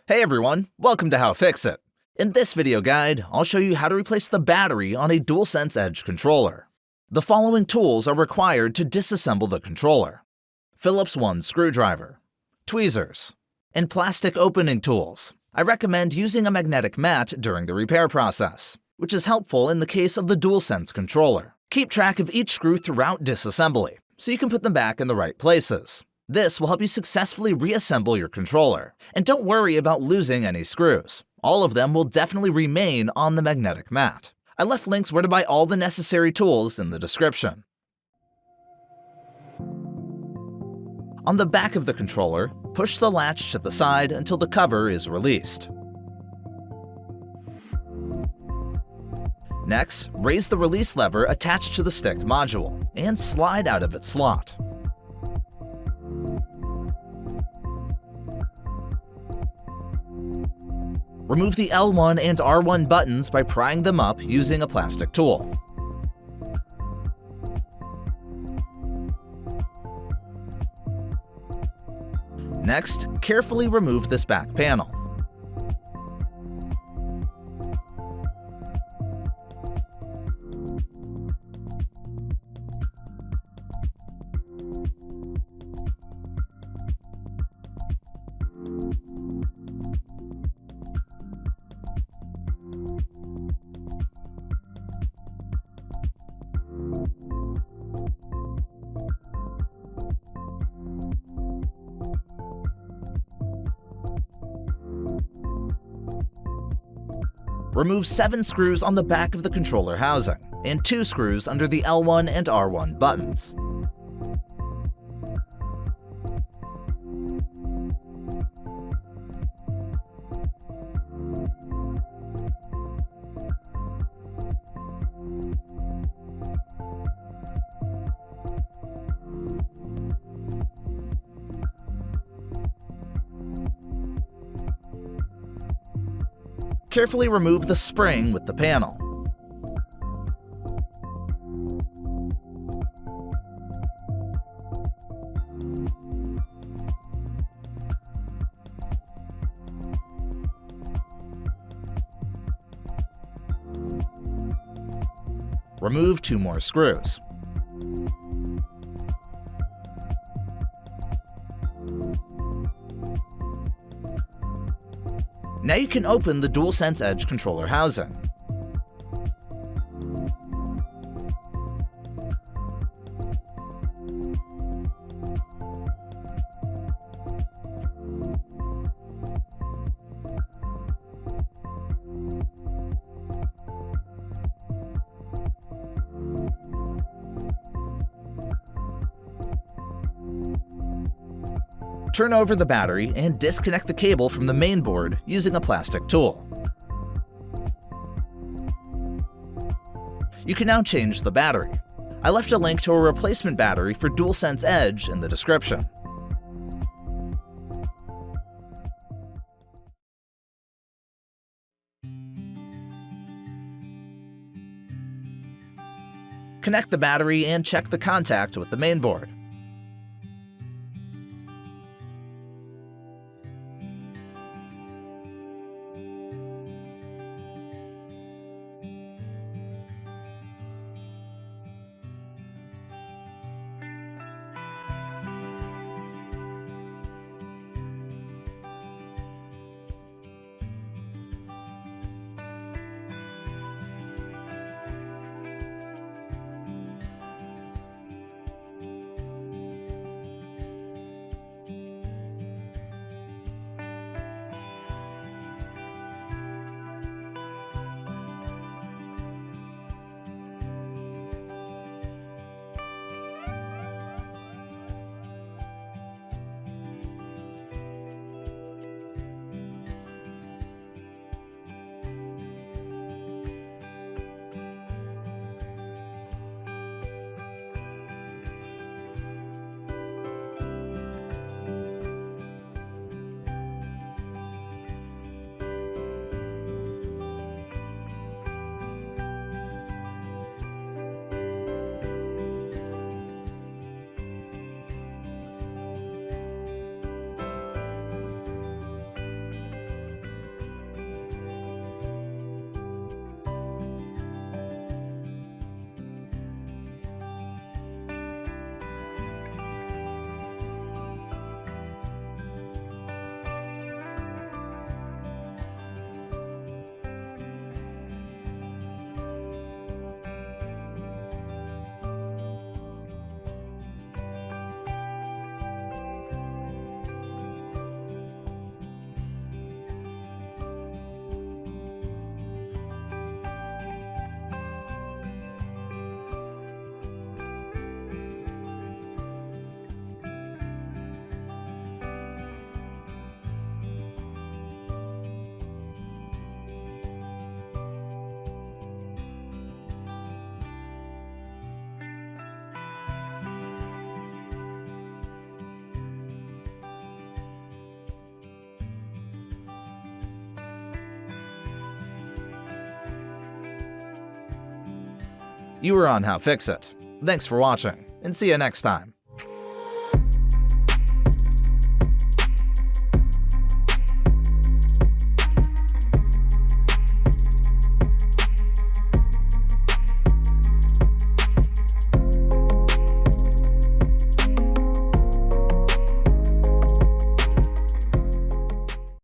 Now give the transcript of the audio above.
Hey everyone, welcome to How-FixIT. In this video guide, I'll show you how to replace the battery on a DualSense Edge controller. The following tools are required to disassemble the controller: Phillips 1 screwdriver, tweezers, and plastic opening tools. I recommend using a magnetic mat during the repair process, which is helpful in the case of the DualSense controller. Keep track of each screw throughout disassembly, so you can put them back in the right places. This will help you successfully reassemble your controller. And don't worry about losing any screws. All of them will definitely remain on the magnetic mat. I left links where to buy all the necessary tools in the description. On the back of the controller, push the latch to the side until the cover is released. Next, raise the release lever attached to the stick module and slide out of its slot. Remove the L1 and R1 buttons by prying them up using a plastic tool. Next, carefully remove this back panel. Remove 7 screws on the back of the controller housing, and 2 screws under the L1 and R1 buttons. Carefully remove the spring with the panel. Remove 2 more screws. Now you can open the DualSense Edge controller housing. Turn over the battery and disconnect the cable from the main board using a plastic tool. You can now change the battery. I left a link to a replacement battery for DualSense Edge in the description. Connect the battery and check the contact with the main board. You were on How-FixIT. Thanks for watching, and see you next time.